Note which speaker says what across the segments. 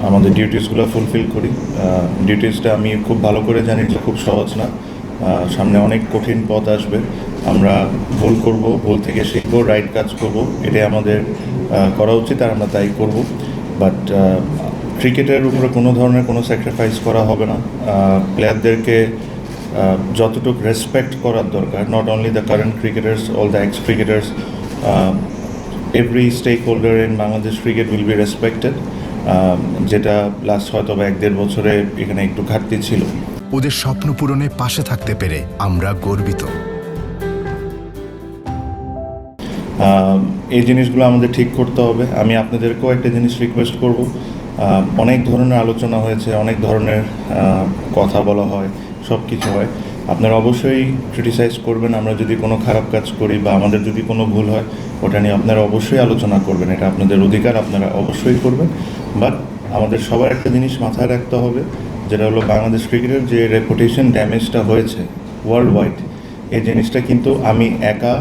Speaker 1: আমাদের ডিউটিসগুলো ফুলফিল করি। ডিউটিসটা আমি খুব ভালো করে জানি যে খুব সহজ না, সামনে অনেক কঠিন পথ আসবে। আমরা ভুল করব, ভুল থেকে শিখব, রাইট কাজ করব, এটাই আমাদের করা উচিত, আর আমরা তাই করব। বাট ক্রিকেটের উপরে কোনো ধরনের কোনো স্যাক্রিফাইস করা হবে না। প্লেয়ারদেরকে যতটুকু রেসপেক্ট করার দরকার, not only the current cricketers, all the ex cricketers, every stakeholder in Bangladesh cricket will be respected, যেটা লাস্ট হয়তো বা 1-1.5 বছরে এখানে একটু ঘাটতি ছিল।
Speaker 2: ওদের স্বপ্ন পূরণে পাশে থাকতে পেরে আমরা গর্বিত।
Speaker 1: এই জিনিসগুলো আমাদের ঠিক করতে হবে। আমি আপনাদেরকেও একটা জিনিস রিকোয়েস্ট করব, অনেক ধরনের আলোচনা হয়েছে, অনেক ধরনের কথা বলা হয়, সব কিছু হয়। আপনারা অবশ্যই ক্রিটিসাইজ করবেন আমরা যদি কোনো খারাপ কাজ করি বা আমাদের যদি কোনো ভুল হয়, ওটা নিয়ে আপনারা অবশ্যই আলোচনা করবেন, এটা আপনাদের অধিকার, আপনারা অবশ্যই করবেন। বাট আমাদের সবার একটা জিনিস মাথায় রাখতে হবে, যেটা হলো বাংলাদেশ ক্রিকেটের যে রেপুটেশন ড্যামেজটা হয়েছে ওয়ার্ল্ড ওয়াইড, এই জিনিসটা কিন্তু আমি একা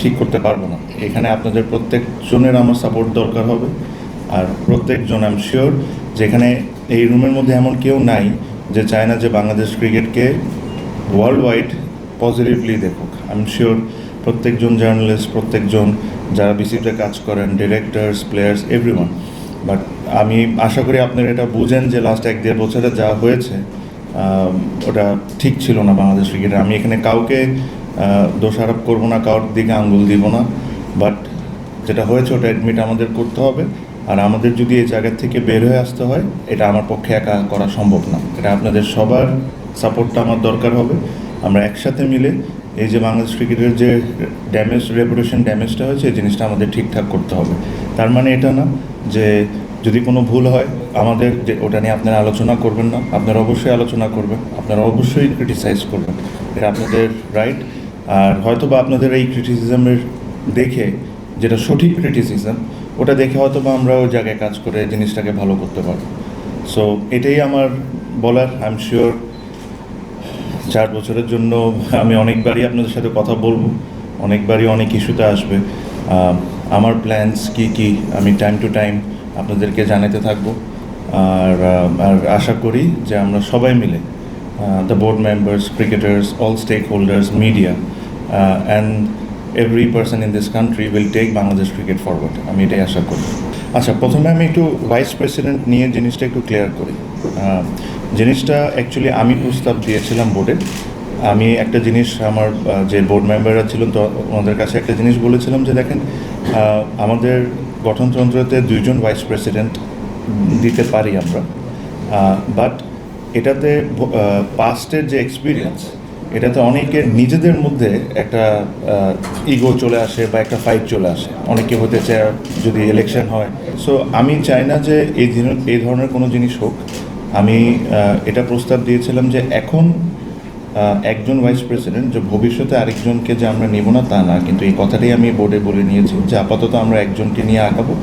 Speaker 1: ঠিক করতে পারবো না। এখানে আপনাদের প্রত্যেকজনের আমার সাপোর্ট দরকার হবে। আর প্রত্যেকজন আই এম শিওর যেখানে এই রুমের মধ্যে এমন কেউ নাই যে চায় না যে বাংলাদেশ ক্রিকেটকে ওয়ার্ল্ড ওয়াইড পজিটিভলি দেখুক। আই এম শিওর প্রত্যেকজন জার্নালিস্ট, প্রত্যেকজন যারা বিসিবিতে কাজ করেন, ডিরেক্টরস, প্লেয়ার্স, এভরিওয়ান। বাট আমি আশা করি আপনারা এটা বুঝেন যে লাস্ট 1-1.5 বছরে যা হয়েছে ওটা ঠিক ছিল না বাংলাদেশ ক্রিকেটে। আমি এখানে কাউকে দোষারোপ করবো না, কারোর দিকে আঙ্গুল দিব না, বাট যেটা হয়েছে ওটা অ্যাডমিট আমাদের করতে হবে। আর আমাদের যদি এই জায়গা থেকে বের হয়ে আসতে হয়, এটা আমার পক্ষে একা করা সম্ভব না, এটা আপনাদের সবার সাপোর্টটা আমার দরকার হবে। আমরা একসাথে মিলে এই যে বাংলাদেশ ক্রিকেটের যে ড্যামেজ, রেপুটেশন ড্যামেজটা হয়েছে, এই জিনিসটা আমাদের ঠিকঠাক করতে হবে। তার মানে এটা না যে যদি কোনো ভুল হয় আমাদের যে ওটা নিয়ে আপনারা আলোচনা করবেন না, আপনারা অবশ্যই আলোচনা করবেন, আপনারা অবশ্যই ক্রিটিসাইজ করবেন, এটা আপনাদের রাইট। আর হয়তো বা আপনাদের এই ক্রিটিসিজমের দেখে, যেটা সঠিক ক্রিটিসিজম, ওটা দেখে হয়তো বা আমরা ওই জায়গায় কাজ করে জিনিসটাকে ভালো করতে পারবো। সো এটাই আমার বলার। আই এম শিওর 4 বছরের জন্য আমি অনেকবারই আপনাদের সাথে কথা বলবো, অনেকবারই অনেক ইস্যুতে আসবে। আমার প্ল্যানস কী কী আমি টাইম টু টাইম আপনাদেরকে জানাতে থাকবো। আর আশা করি যে আমরা সবাই মিলে, the board members, cricketers, all stakeholders, media, and every person in this country will take Bangladesh cricket forward. আমি এটাই আশা করি। আচ্ছা, প্রথমে আমি একটু ভাইস প্রেসিডেন্ট নিয়ে জিনিসটা একটু ক্লিয়ার করি। জিনিসটা অ্যাকচুয়ালি আমি প্রস্তাব দিয়েছিলাম বোর্ডে। আমি একটা জিনিস আমার যে বোর্ড মেম্বাররা ছিলেন তো ওনাদের কাছে একটা জিনিস বলেছিলাম যে দেখেন, আমাদের গঠনতন্ত্রতে 2 জন ভাইস প্রেসিডেন্ট দিতে পারি আমরা, বাট এটাতে পাস্টের যে এক্সপিরিয়েন্স, এটাতে অনেকের নিজেদের মধ্যে একটা ইগো চলে আসে বা একটা ফাইট চলে আসে, অনেকে হতে চায় যদি ইলেকশন হয়। সো আমি চাই না যে এই ধরনের কোনো জিনিস হোক। আমি এটা প্রস্তাব দিয়েছিলাম যে এখন একজন ভাইস প্রেসিডেন্ট, যে ভবিষ্যতে আরেকজনকে যে আমরা নেব না তা না, কিন্তু এই কথাটাই আমি বোর্ডে বলে নিয়েছি যে আপাতত আমরা একজনকে নিয়ে আগাবো।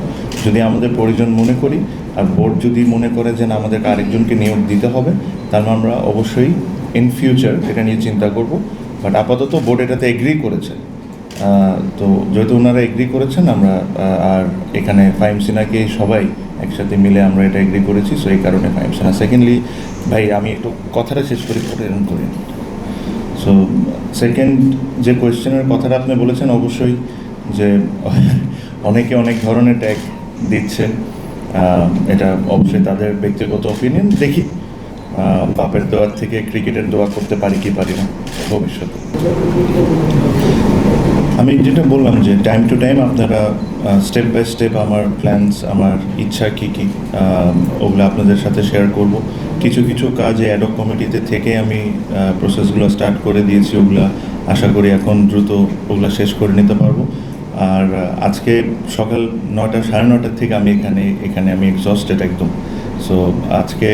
Speaker 1: যদি আমাদের প্রয়োজন মনে করি আর বোর্ড যদি মনে করে যে না আমাদেরকে আরেকজনকে নিয়োগ দিতে হবে, তাহলে আমরা অবশ্যই ইন ফিউচার এটা নিয়ে চিন্তা করব। বাট আপাতত বোর্ড এটাতে এগ্রি করেছে। তো যেহেতু ওনারা এগ্রি করেছেন, আমরা আর এখানে ফাহিম সিনহাকে সবাই একসাথে মিলে আমরা এটা এগ্রি করেছি। সো এই কারণে ফাহিম সিনহা। সেকেন্ডলি ভাই আমি একটু কথাটা শেষ করি, এরকম করি। সো সেকেন্ড যে কোয়েশ্চেনের কথাটা আপনি বলেছেন, অবশ্যই যে অনেকে অনেক ধরনের ট্যাগ দিচ্ছে, এটা অবশ্যই তাদের ব্যক্তিগত অপিনিয়ন। দেখি বাপের দোয়ার থেকে ক্রিকেটের দোয়া করতে পারি কি পারি না ভবিষ্যতে। আমি যেটা বললাম যে টাইম টু টাইম আপনারা স্টেপ বাই স্টেপ আমার প্ল্যানস, আমার ইচ্ছা কী কী, ওগুলো আপনাদের সাথে শেয়ার করব। কিছু কিছু কাজে অ্যাডক কমিটিতে থেকে আমি প্রসেসগুলো স্টার্ট করে দিয়েছি, ওগুলো আশা করি এখন দ্রুত ওগুলো শেষ করে নিতে পারবো। আর আজকে সকাল 9টা, 9:30 থেকে আমি এখানে আমি এক্সস্টেড একদম। সো আজকে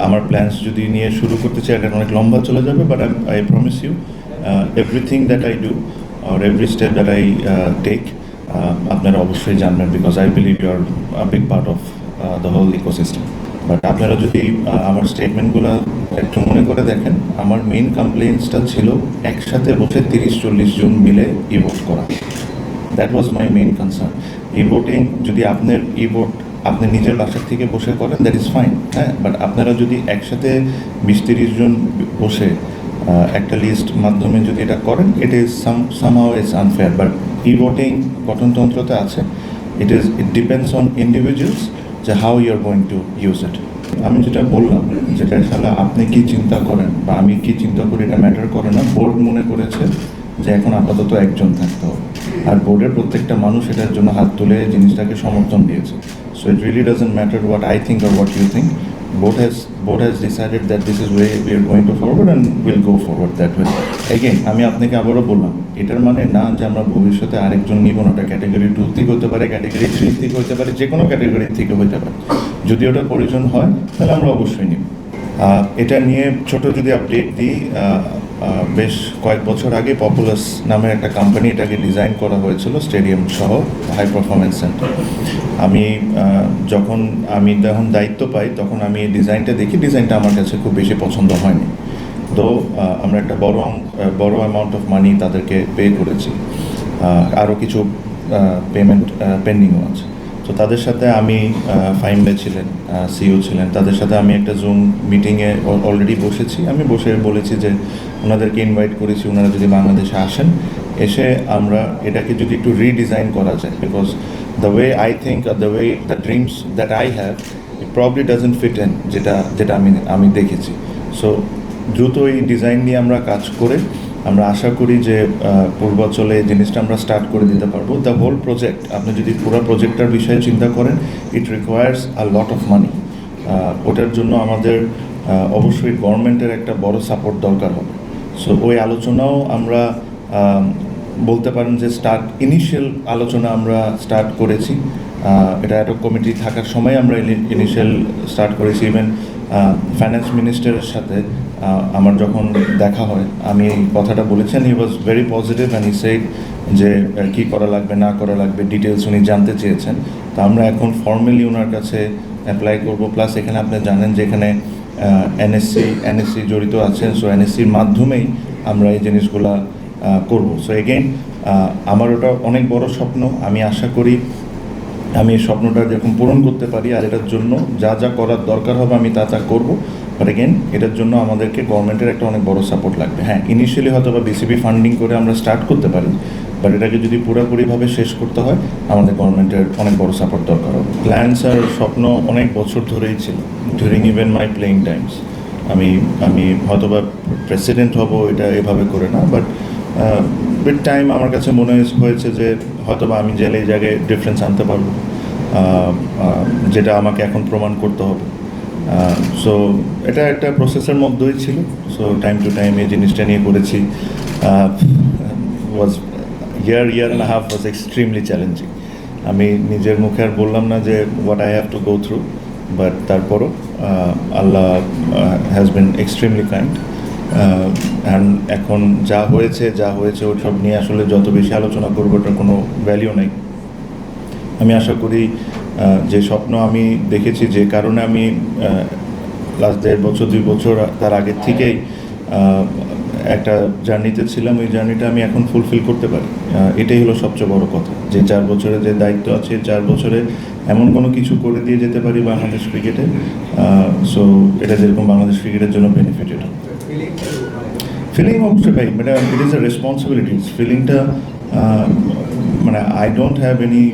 Speaker 1: আমার প্ল্যানস যদি নিয়ে শুরু করতে চাই, এটা অনেক লম্বা চলে যাবে, but I promise you everything that I do or every step that I take, আপনারা অবশ্যই জানবেন, because I believe you are a big part of the whole ecosystem. But আপনারা যদি আমার স্টেটমেন্টগুলো একটু মনে করে দেখেন, আমার মেইন কমপ্লেন্টসটা ছিল একসাথে বসে 30-40 জন মিলে ই ভোট করা। That was my main concern. E voting, যদি আপনার ই ভোট আপনি নিজের বাসার থেকে বসে করেন, দ্যাট ইজ ফাইন, হ্যাঁ। বাট আপনারা যদি একসাথে 20-30 জন বসে একটা লিস্ট মাধ্যমে যদি এটা করেন, it is somehow it's unfair. But e voting গঠনতন্ত্রতে আছে, ইট ডিপেন্ডস অন ইন্ডিভিজুয়ালস যে how you are going to use it. আমি যেটা বললাম, যেটা আসলে আপনি কি চিন্তা করেন বা আমি কি চিন্তা করি এটা ম্যাটার করে না। বোর্ড মনে করেছে যে এখন আপাতত একজন থাকতে হবে, আর বোর্ডের প্রত্যেকটা মানুষ এটার জন্য হাত তুলে জিনিসটাকে সমর্থন দিয়েছে। So it really doesn't matter what I think or what you think. Board has decided that this is way we are going to forward and we'll go forward that way. Again, আমি আপনাকে আবারও বললাম, এটার মানে না যে আমরা ভবিষ্যতে আরেকজন নিব না। ওটা ক্যাটাগরি 2 থেকে হতে পারে, ক্যাটাগরি 3 থেকে হতে পারে, যে কোনো ক্যাটাগরি থেকে হতে পারে। যদি ওটা প্রয়োজন হয় তাহলে আমরা অবশ্যই নিব। এটা নিয়ে ছোট যদি আপডেট দিই, বেশ কয়েক বছর আগে পপুলাস নামের একটা কোম্পানি এটাকে ডিজাইন করা হয়েছিল, স্টেডিয়াম সহ হাই পারফরমেন্স সেন্টার। আমি যখন দায়িত্ব পাই তখন আমি ডিজাইনটা দেখি, ডিজাইনটা আমার কাছে খুব বেশি পছন্দ হয়নি। তো আমরা একটা বড় অ্যামাউন্ট অফ মানি তাদেরকে পে করেছি, আরও কিছু পেমেন্ট পেন্ডিংও আছে। তো তাদের সাথে আমি, ফাইম ভাই ছিলেন, সিও ছিলেন, তাদের সাথে আমি একটা জুম মিটিংয়ে অলরেডি বসেছি। আমি বসে বলেছি যে ওনাদেরকে ইনভাইট করেছি, ওনারা যদি বাংলাদেশে আসেন, এসে আমরা এটাকে যদি একটু রিডিজাইন করা যায়, because the way I think, the way the dreams that I have, it probably doesn't fit in যেটা আমি দেখেছি। সো দ্রুত এই ডিজাইন নিয়ে আমরা কাজ করে আমরা আশা করি যে পূর্বাঞ্চলে জিনিসটা আমরা স্টার্ট করে দিতে পারবো। দ্য হোল প্রজেক্ট, আপনি যদি পুরো প্রজেক্টটার বিষয়ে চিন্তা করেন, it requires a lot of money. ওটার জন্য আমাদের অবশ্যই গভর্নমেন্টের একটা বড় সাপোর্ট দরকার হবে। সো ওই আলোচনাও আমরা বলতে পারেন যে ইনিশিয়াল আলোচনা আমরা স্টার্ট করেছি। এটা একটা কমিটি থাকার সময় আমরা ইনিশিয়াল স্টার্ট করেছি। ইভেন ফাইন্যান্স মিনিস্টারের সাথে আমার যখন দেখা হয়, আমি এই কথাটা বলেছেন, he was very positive and he said যে কী করা লাগবে না করা লাগবে ডিটেলস উনি জানতে চেয়েছেন। তো আমরা এখন ফর্মালি ওনার কাছে অ্যাপ্লাই করব। প্লাস এখানে আপনি জানেন যে এখানে এনএসসি জড়িত আছেন। সো এনএসসির মাধ্যমেই আমরা এই জিনিসগুলা করব। সো এগেইন আমার ওটা অনেক বড় স্বপ্ন। আমি আশা করি আমি এই স্বপ্নটা যখন পূরণ করতে পারি, আর এটার জন্য যা যা করার দরকার হবে আমি তা করব। বাট এগেন এটার জন্য আমাদেরকে গভর্নমেন্টের একটা অনেক বড় সাপোর্ট লাগবে। হ্যাঁ, ইনিশিয়ালি হয়তো বা বিসিবি ফান্ডিং করে আমরা স্টার্ট করতে পারি, বাট এটাকে যদি পুরোপুরিভাবে শেষ করতে হয় আমাদের গভর্নমেন্টের অনেক বড় সাপোর্ট দরকার হবে। প্ল্যানস আর স্বপ্ন অনেক বছর ধরেই ছিল, ডিউরিং ইভেন মাই প্লেইং টাইমস। আমি হয়তো বা প্রেসিডেন্ট হব এটা এভাবে করে না, বাট উইথ টাইম আমার কাছে মনে হয়েছে যে হয়তো বা আমি জেলে এই জায়গায় ডিফারেন্স আনতে পারবো, যেটা আমাকে এখন প্রমাণ করতে হবে। সো এটা একটা প্রসেসের মধ্যেই ছিল। সো টাইম টু টাইম এই জিনিসটা নিয়ে করেছি। Was year and half was extremely challenging. আমি নিজের মুখে আর বললাম না যে what I have to go through, but তারপরও আল্লাহ has been extremely kind. And এখন যা হয়েছে ওই সব নিয়ে আসলে যত বেশি আলোচনা করবো ওটার কোনো ভ্যালিউ নেই। আমি আশা করি যে স্বপ্ন আমি দেখেছি, যে কারণে আমি লাস্ট 1.5 বছর 2 বছর তার আগের থেকেই একটা জার্নিতে ছিলাম, ওই জার্নিটা আমি এখন ফুলফিল করতে পারি। এটাই হলো সবচেয়ে বড় কথা, যে 4 বছরে যে দায়িত্ব আছে, 4 বছরে এমন কোনো কিছু করে দিয়ে যেতে পারি বাংলাদেশ ক্রিকেটে। সো এটা যেরকম বাংলাদেশ ক্রিকেটের জন্য বেনিফিটেড। ফিলিং অবশ্যই ভাই, মানে ইট ইজ এ রেসপন্সিবিলিটিস। ফিলিংটা মানে I don't have any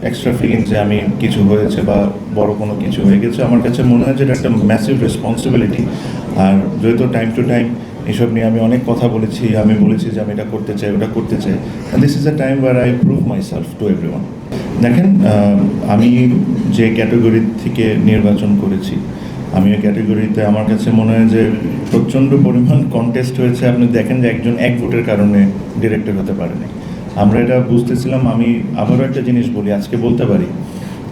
Speaker 1: extra feeling যে আমি কিছু হয়েছে বা বড় কোনো কিছু হয়ে গেছে। আমার কাছে মনে হয় যে এটা একটা ম্যাসিভ রেসপন্সিবিলিটি। আর যেহেতু টাইম টু টাইম এসব নিয়ে আমি অনেক কথা বলেছি, আমি বলেছি যে আমি এটা করতে চাই, ওটা করতে চাই। And this is a time where I prove myself to everyone. দেখেন, আমি যে ক্যাটাগরি থেকে নির্বাচন করেছি, আমি ওই ক্যাটাগরিতে আমার কাছে মনে হয় যে প্রচণ্ড পরিমাণ কন্টেস্ট হয়েছে। আপনি দেখেন যে একজন এক ভোটের কারণে ডিরেক্টর হতে পারেনি। আমরা এটা বুঝতেছিলাম। আমি আবারও একটা জিনিস বলি, আজকে বলতে পারি,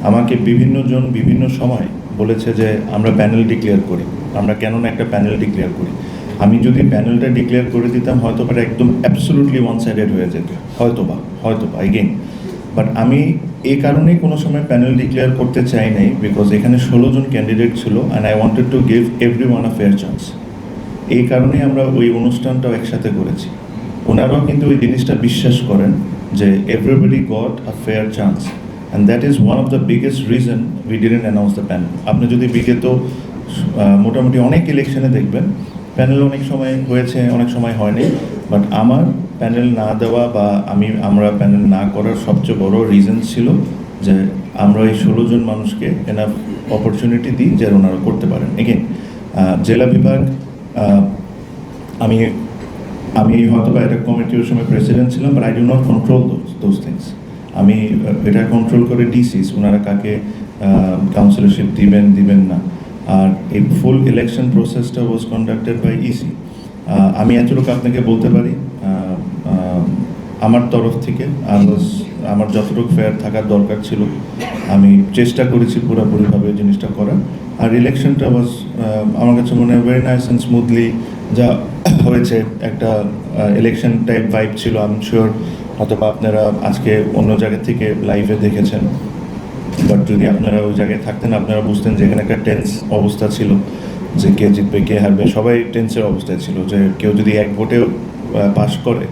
Speaker 1: আমাকে বিভিন্ন জন বিভিন্ন সময় বলেছে যে আমরা প্যানেল ডিক্লেয়ার করি। আমরা কেন না একটা প্যানেল ডিক্লেয়ার করি? আমি যদি প্যানেলটা ডিক্লেয়ার করে দিতাম হয়তো বা একদম অ্যাবসোলুটলি ওয়ান সাইডেড হয়ে যেত, হয়তো বা এগেইন। বাট আমি এই কারণেই কোনো সময় প্যানেল ডিক্লেয়ার করতে চাই নাই, বিকজ এখানে 16 জন ক্যান্ডিডেট ছিল and I wanted to give everyone a fair chance. এই কারণেই আমরা ওই অনুষ্ঠানটাও একসাথে করেছি। ওনারাও কিন্তু ওই জিনিসটা বিশ্বাস করেন যে everybody got a fair chance. And that is one of the biggest reason we didn't announce the panel. আপনি যদি বিগত মোটামুটি অনেক ইলেকশনে দেখবেন প্যানেল অনেক সময় হয়েছে, অনেক সময় হয়নি, বাট আমার প্যানেল না দেওয়া বা আমরা প্যানেল না করার সবচেয়ে বড় রিজন ছিল যে আমরা এই 16 জন মানুষকে এনাফ অপরচুনিটি দিই যে ওনারা করতে পারেন। এগেন জেলা বিভাগ, আমি আমি হয়তো বা এটা কমিটির সময় প্রেসিডেন্ট ছিলাম, but I do not control those things. আমি এটা কন্ট্রোল করে ডিসিস, ওনারা কাকে কাউন্সিলরশিপ দিবেন না। আর এই ফুল ইলেকশন প্রসেসটা ওয়াজ কন্ডাক্টেড বাই ইসি। আমি এতটুকু আপনাকে বলতে পারি, আমার তরফ থেকে আমার যতটুকু ফেয়ার থাকার দরকার ছিল আমি চেষ্টা করেছি পুরোপুরিভাবে জিনিসটা করার। আর ইলেকশনটা ওয়াজ আমার কাছে মনে হয় ভেরি নাইস অ্যান্ড স্মুথলি যা হয়েছে। একটা ইলেকশন টাইপ ভাইব ছিল। আই এম শিওর হয়তো বা আপনারা আজকে অন্য জায়গা থেকে লাইভে দেখেছেন, বাট যদি আপনারা ওই জায়গায় থাকতেন আপনারা বুঝতেন যে এখানে একটা টেন্স অবস্থা ছিল, যে কে জিতবে কে হারবে, সবাই টেন্সের অবস্থায় ছিল। যে কেউ যদি এক ভোটে পাস করে